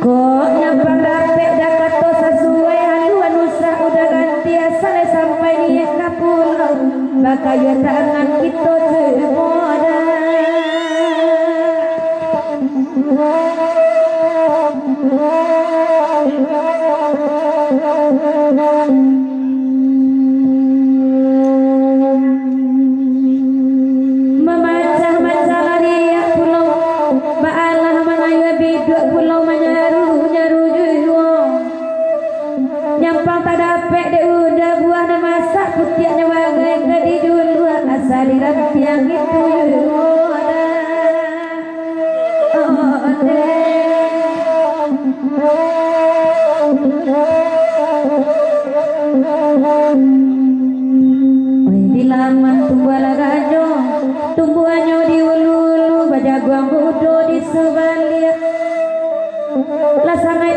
kok nyampang rapi dapat to sesuai haluan usah udah ganti asal sampai dia ke pulau bakal ya tangan kita termoda memacah-macah dia pulau baalah manaya biduk pulau menyaru-nyaru jiwa nyampang tak dapet de udah buah dan masak putiaknya bagai ke di duluan asal di rampiang itu dilamat tumbuh gajo tumbuhannya di ulu-ulu bajaguang bodoh di sebalik lah sampai